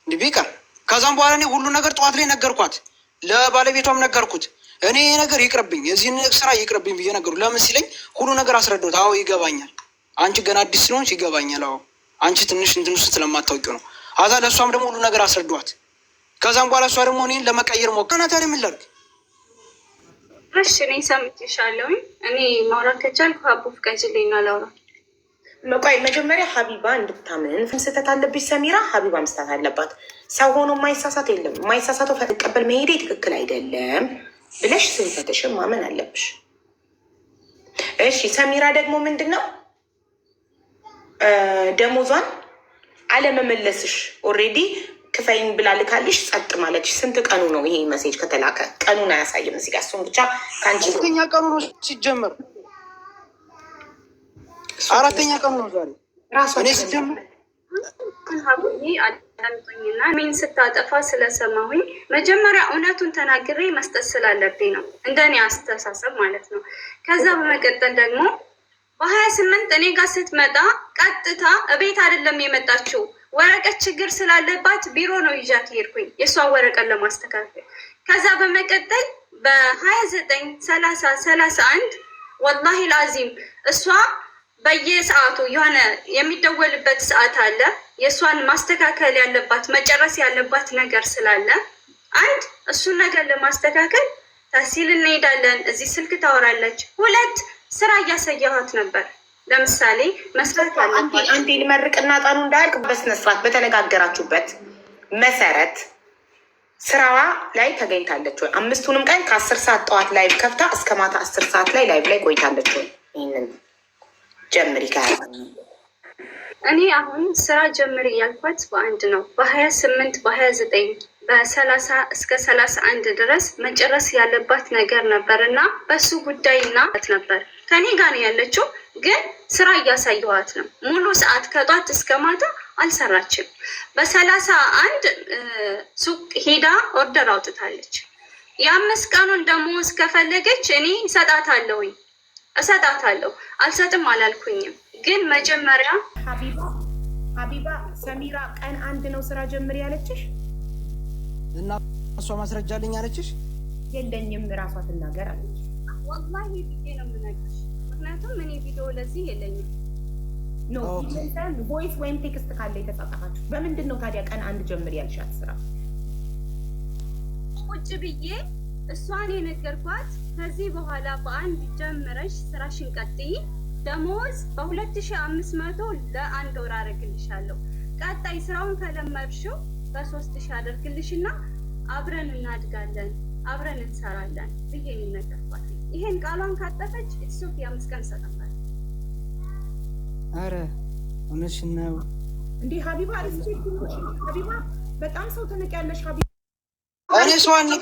እንዲ ቢቀር። ከዛም በኋላ እኔ ሁሉ ነገር ጠዋት ላይ ነገርኳት፣ ለባለቤቷም ነገርኩት። እኔ ነገር ይቅርብኝ፣ የዚህን ስራ ይቅርብኝ ብዬ ነገሩ። ለምን ሲለኝ ሁሉ ነገር አስረዳሁት። አዎ ይገባኛል፣ አንቺ ገና አዲስ ስለሆንሽ ይገባኛል። አዎ አንቺ ትንሽ እንትን ውስጥ ስለማታውቂው ነው። አዛ ለእሷም ደግሞ ሁሉ ነገር አስረዷት። ከዛም በኋላ እሷ ደግሞ እኔን ለመቀየር ሞከረ። ታዲያ ምን ላድርግ? እሺ እኔ ሰምቼሻለሁኝ። እኔ ማውራት ከቻልኩ ሀቡ ፍቀጅልኝና ላውራ። ቆይ መጀመሪያ ሀቢባ እንድታምን ስህተት አለብሽ ሰሚራ። ሀቢባ መስታት አለባት። ሰው ሆኖ የማይሳሳት የለም። የማይሳሳተው ፈቀበል መሄዴ ትክክል አይደለም ብለሽ ስህተትሽን ማመን አለብሽ። እሺ ሰሚራ ደግሞ ምንድን ነው ደሞዟን አለመመለስሽ ኦልሬዲ ክፈይኝ ብላ ልካልሽ ጸጥ ማለች። ስንት ቀኑ ነው ይሄ ሜሴጅ ከተላከ? ቀኑን አያሳይም እዚህ ጋር። እሱም ብቻ ከአንቺ አራተኛ ቀኑ ነው ሲጀመር፣ አራተኛ ቀኑ ነው ዛሬ ራሷ እኔ ሲጀመር አዳምጡኝና ሜን ስታጠፋ ስለሰማሁኝ መጀመሪያ እውነቱን ተናግሬ መስጠት ስላለብኝ ነው፣ እንደኔ አስተሳሰብ ማለት ነው። ከዛ በመቀጠል ደግሞ በ28 እኔ ጋር ስትመጣ ቀጥታ እቤት አይደለም የመጣችው፣ ወረቀት ችግር ስላለባት ቢሮ ነው ይዣት ሄድኩኝ የእሷን ወረቀት ለማስተካከል። ከዛ በመቀጠል በ29 30 31 ወላሂ ላዚም እሷ በየሰዓቱ የሆነ የሚደወልበት ሰዓት አለ። የእሷን ማስተካከል ያለባት መጨረስ ያለባት ነገር ስላለ አንድ እሱን ነገር ለማስተካከል ታሲል እንሄዳለን። እዚህ ስልክ ታወራለች። ሁለት ስራ እያሳየኋት ነበር። ለምሳሌ መስራት አለባት። አንዴ ልመርቅና ጣኑ እንዳያልቅ በስነ ስርዓት በተነጋገራችሁበት መሰረት ስራዋ ላይ ተገኝታለች ወይ? 5ቱንም ቀን ከ10 ሰዓት ጠዋት ላይቭ ከፍታ እስከ ማታ 10 ሰዓት ላይ ላይቭ ላይ ቆይታለች ወይ? ይህንን ጀምሪ። እኔ አሁን ስራ ጀምሪ ያልኳት በአንድ ነው። በ28 በ29 በ30 እስከ 31 ድረስ መጨረስ ያለባት ነገር ነበር እና በሱ ጉዳይና ነበር ከኔ ጋር ነው ያለችው። ግን ስራ እያሳየኋት ነው። ሙሉ ሰዓት ከጧት እስከ ማታ አልሰራችም። በ31 ሱቅ ሄዳ ኦርደር አውጥታለች። የ5 ቀኑን ደግሞ እስከፈለገች እኔ እሰጣታለሁኝ እሰጣታለሁ። አልሰጥም አላልኩኝም። ግን መጀመሪያ ሀቢባ ሰሚራ ቀን 1 ነው ስራ ጀምሪ ያለችሽ እና እሷ ማስረጃ አለኝ አለችሽ? የለኝም ራሷ ትናገር አለች። ወላሂ ብዬ ነው የምነግርሽ። ምክንያቱም እኔ ቪዲዮ ለዚህ የለኝም። ኖ ቮይስ ወይም ቴክስት ካለ የተጻጻፋችሁ በምንድን ነው ታዲያ ቀን 1 ጀምሪ ያልሻት ስራ? ቁጭ ብዬ እሷን የነገርኳት ከዚህ በኋላ በ1 ጀምረሽ ስራሽን ቀጥይ፣ ደሞዝ በ2500 ለ1 ወር አደርግልሻለሁ፣ ቀጣይ ስራውን ከለመድሽው በ3000 አደርግልሽና አብረን እናድጋለን፣ አብረን እንሰራለን ብዬ ነው የነገርኳት። ይሄን ቃሏን ካጠፈች እሱፍ 5 ቀን ሰጠናል። አረ እውነትሽን ነው እንዴ ሀቢባ? ሀቢባ በጣም ሰው ትንቂያለሽ ሀቢባ። እኔ ሰው አልንቅ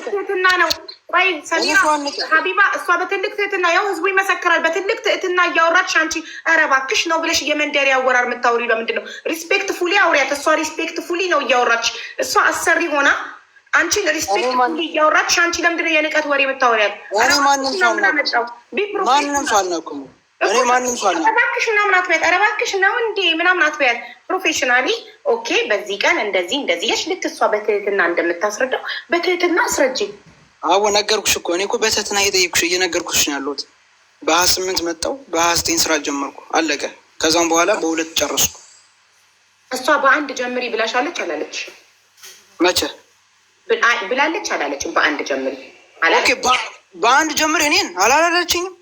ትህትና ነው። ቆይ ሰሚራ ሀቢባ እሷ በትልቅ ትህትና ያው ህዝቡ ይመሰክራል። በትልቅ ትህትና እያወራች አንቺ ኧረ እባክሽ ነው ብለሽ የመንደሪ አወራር የምታወሪ ለምንድን ነው? ሪስፔክትፉሊ አውሪያት። እሷ ሪስፔክትፉሊ ነው እያወራች። እሷ አሰሪ ሆና አንቺን ሪስፔክትፉሊ እያወራች አንቺ ለምንድን ነው የንቀት ወሬ የምታወሪያት? እኔ ማንም ሰው አልነኩም። እኔ ማንም ሰው አልነኩም። እባክሽ ምናምን አትበያት። ኧረ እባክሽ ነው እንዴ ምናምን አትበያት። ፕሮፌሽናሊ ኦኬ፣ በዚህ ቀን እንደዚህ የሽ ልክ እሷ በትህትና እንደምታስረዳው በትህትና አስረጅ። አዎ ነገርኩሽ እኮ እኔ እኮ በትህትና እየጠየኩሽ እየነገርኩሽ ነው ያለሁት። በ28 መጣሁ፣ በ29 ስራ ጀመርኩ፣ አለቀ። ከዛም በኋላ በ2 ጨረስኩ። እሷ በ1 ጀምሪ ብላሻለች አላለች? መቼ ብላለች አላለችም? በ1 ጀምሪ በ1 ጀምሪ እኔን አላለችኝም።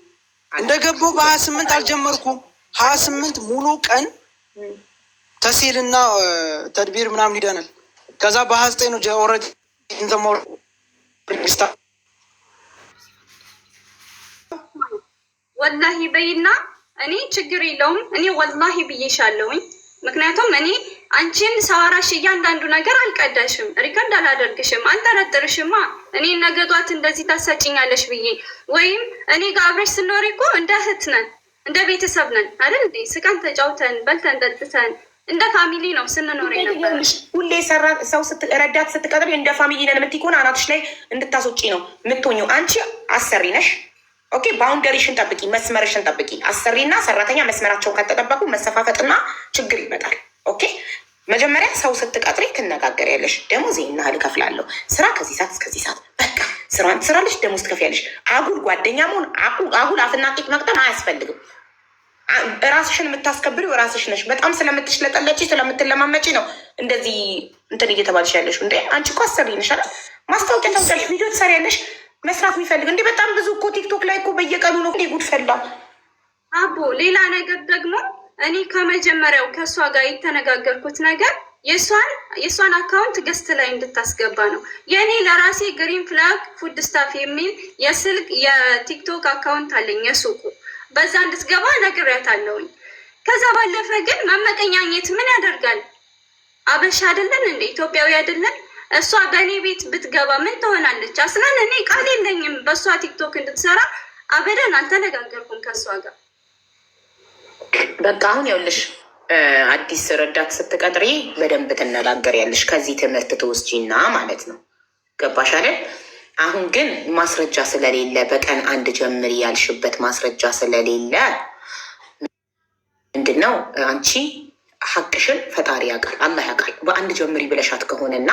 እንደገባሁ በ28 አልጀመርኩም። 28 ሙሉ ቀን ተሲልና ተድቢር ምናምን ሂደናል። ከዛ በ29 ነው ኦልሬዲ ወላሂ በይና እኔ ችግር የለውም። እኔ ወላሂ ብዬሻለሁኝ። ምክንያቱም እኔ አንቺን ሰዋራሽ እያንዳንዱ ነገር አልቀዳሽም፣ ሪከርድ አላደርግሽም፣ አልጠረጥርሽማ። እኔ ነገ ጧት እንደዚህ ታሳጭኛለሽ ብዬ ወይም እኔ ጋር አብረሽ ስኖሪ እኮ እንደ እህት ነን፣ እንደ ቤተሰብ ነን አይደል እንዴ? ስቀን ተጫውተን በልተን ጠጥተን እንደ ፋሚሊ ነው ስንኖር ነበር። ሁሌ ሰው ረዳት ስትቀጥሪ እንደ ፋሚሊ ነን የምትይ ከሆነ አናትሽ ላይ እንድታስወጪ ነው የምትሆኚው። አንቺ አሰሪ ነሽ። ኦኬ፣ ባውንደሪሽን ጠብቂ፣ መስመርሽን ጠብቂ። አሰሪና ሰራተኛ መስመራቸውን ከተጠበቁ መሰፋፈጥና ችግር ይመጣል። ኦኬ፣ መጀመሪያ ሰው ስትቀጥሪ ትነጋገሪያለሽ። ደሞዝ ይሄን ያህል እከፍላለሁ፣ ስራ ከዚህ ሰዓት እስከዚህ ሰዓት፣ በቃ ስራን ትሰራለሽ፣ ደሞዝ ትከፍያለሽ። አጉል ጓደኛ መሆን አጉል አፍና ቂጥ መቅጠም አያስፈልግም። ራስሽን የምታስከብሪው ራስሽ ነሽ። በጣም ስለምትሽለጠለጪ ስለምትለማመጪ ነው እንደዚህ እንትን እየተባልሽ ያለሽ። እንደ አንቺ እኮ አሰሪ ነሽ አይደል? ማስታወቂያ ታውቂያለሽ፣ ቪዲዮ ትሰሪያለሽ። መስራት የሚፈልግ እንዲህ በጣም ብዙ እኮ ቲክቶክ ላይ እኮ በየቀኑ ነው ጉድ ፈላ። አቦ ሌላ ነገር ደግሞ እኔ ከመጀመሪያው ከእሷ ጋር የተነጋገርኩት ነገር የእሷን አካውንት ገስት ላይ እንድታስገባ ነው። የእኔ ለራሴ ግሪን ፍላግ ፉድ ስታፍ የሚል የስልክ የቲክቶክ አካውንት አለኝ የሱቁ፣ በዛ እንድትገባ ነግሬያታለሁኝ። ከዛ ባለፈ ግን መመቀኛኘት ምን ያደርጋል? አበሻ አይደለን እንደ ኢትዮጵያዊ አይደለን? እሷ በእኔ ቤት ብትገባ ምን ትሆናለች? አስለን እኔ ቃል የለኝም በእሷ ቲክቶክ እንድትሰራ አበደን አልተነጋገርኩም ከእሷ ጋር። በቃ አሁን ያውልሽ አዲስ ረዳት ስትቀጥሪ በደንብ ትነጋገሪያለሽ ከዚህ ትምህርት ትወስጂና ማለት ነው። ገባሽ አይደል? አሁን ግን ማስረጃ ስለሌለ በቀን አንድ ጀምሪ ያልሽበት ማስረጃ ስለሌለ ምንድነው አንቺ ሀቅሽን ፈጣሪ ያውቃል፣ አላህ ያውቃል። በአንድ ጀምሪ ብለሻት ከሆነና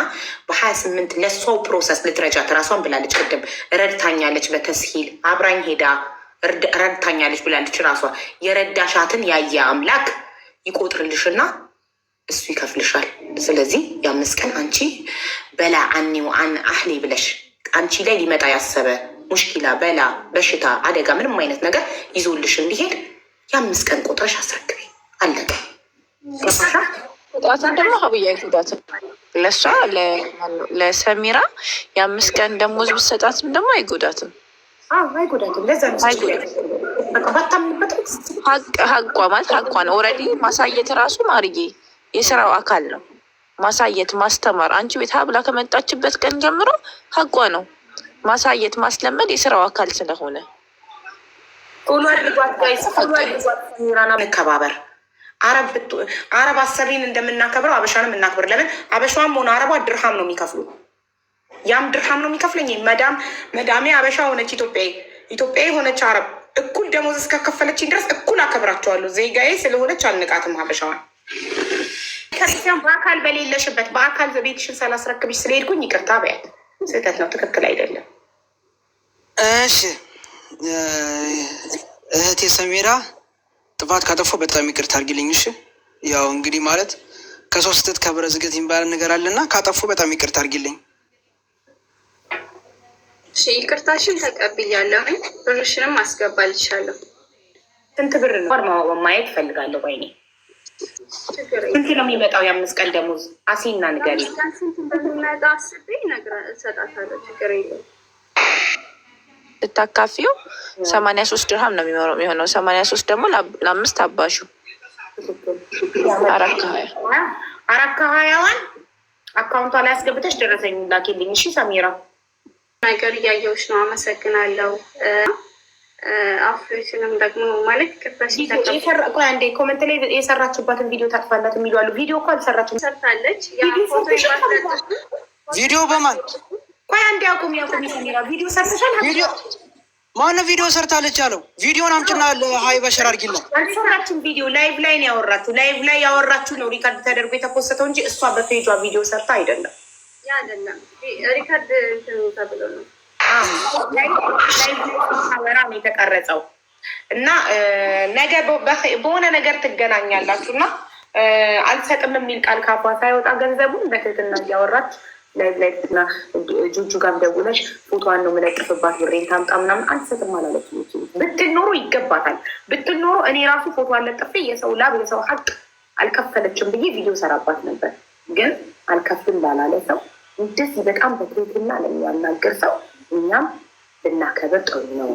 በ28 ለሷው ፕሮሰስ ልትረጃት ራሷን ብላለች። ቅድም ረድታኛለች፣ በተስሂል አብራኝ ሄዳ ረድታኛለች ብላለች። ራሷ የረዳሻትን ያየ አምላክ ይቆጥርልሽና እሱ ይከፍልሻል። ስለዚህ የ5 ቀን አንቺ በላ አኒው አን አህሌ ብለሽ አንቺ ላይ ሊመጣ ያሰበ ሙሽኪላ፣ በላ፣ በሽታ፣ አደጋ ምንም አይነት ነገር ይዞልሽ እንዲሄድ የ5 ቀን ቆጥረሽ አስረክቢ። አለቀ። ቁጣትን ደግሞ ሀብያ ይጉዳትን ለእሷ ለሰሚራ የ5 ቀን ደሞዝ ብትሰጣትም ደግሞ አይጎዳትም። አይጎዳትም። ለዛ ሀቋ ማለት ሀቋ ነው። ኦልሬዲ ማሳየት ራሱ ማርዬ የስራው አካል ነው። ማሳየት ማስተማር፣ አንቺ ቤት ሀብላ ከመጣችበት ቀን ጀምሮ ሀቋ ነው። ማሳየት ማስለመድ የስራው አካል ስለሆነ መከባበር አረብ አሰሪን እንደምናከብረው አበሻንም እናክብር። ለምን አበሻም ሆነ አረቧ ድርሃም ነው የሚከፍሉ፣ ያም ድርሃም ነው የሚከፍለኝ። መዳሜ አበሻ ሆነች ኢትዮጵያዊ ሆነች አረብ እኩል ደሞዝ እስከከፈለችኝ ድረስ እኩል አከብራቸዋለሁ። ዜጋዬ ስለሆነች አልንቃትም ሀበሻዋን። ከዚያም በአካል በሌለሽበት በአካል ቤትሽን ሳላስረክብሽ ስለሄድኩኝ ይቅርታ በያት። ስህተት ነው፣ ትክክል አይደለም። እሺ እህቴ ሰሚራ ጥፋት ካጠፋሁ በጣም ይቅርታ አድርጊልኝ። እሺ ያው እንግዲህ ማለት ከሰው ስህተት ከብረት ዝገት የሚባል ነገር አለና ካጠፋሁ በጣም ይቅርታ አድርጊልኝ። እሺ ይቅርታሽን ተቀብያለሁ፣ ብርሽንም አስገባልሻለሁ። ስንት ብር ነው ማየት ፈልጋለሁ። ባይኔ ስንት ነው የሚመጣው የ5 ቀን ደሞዝ? አሲና ንገሪ። ስንት እንደሚመጣ አስቤ እሰጣታለሁ። ችግር የለም። ስታካፊው 83 ድርሃም ነው የሚሆነው። 83 ደግሞ ለ5 አባሹ 420 አካውንቷ ላይ አስገብተሽ ደረሰኝ ላኪልኝ። እሺ ሰሚራ ነገር እያየሁሽ ነው። አመሰግናለሁ። አፍሪሽንም ደግሞ ማለት አንዴ ኮመንት ላይ የሰራችባትን ቪዲዮ ታጥፋላት የሚሉ አሉ። ቪዲዮ እኮ አልሰራችም። ሰርታለች። ቪዲዮ በማን ቆይ አንዴ አቁሚ ሰሚራ። ቪዲዮ ሰርተሻል? ማነው ቪዲዮ ሰርታለች ያለው? ቪዲዮን አምጭና ሀይ በሸር አድርጊልን። አልሰራችም። ቪዲዮ ላይቭ ላይ ነው ያወራችሁ። ላይቭ ላይ ያወራችሁ ነው ሪካርድ ተደርጎ የተፖስተው እንጂ እሷ በፔጇ ቪዲዮ ሰርታ አይደለም። አይደለም ሪካርድ ተብሎ ነው ወራ ነው የተቀረጸው። እና ነገ በሆነ ነገር ትገናኛላችሁ እና አልሰጥም የሚል ቃል ካፏ ሳይወጣ ገንዘቡን በትህትና እያወራች ላይና ጁጁ ጋር ደውለሽ ፎቶዋን ነው የምለጥፍባት ብሬን ታምጣ ምናምን አልሰጥም አላለች። ብትል ኖሮ ይገባታል። ብትል ኖሮ እኔ ራሱ ፎቶዋን ለጥፌ የሰው ላብ የሰው ሀቅ አልከፈለችም ብዬ ቪዲዮ ሰራባት ነበር። ግን አልከፍልም ላላለ ሰው እንደዚህ በጣም በትህትና ለሚያናገር ሰው እኛም ብናከብር ጥሩ ነው።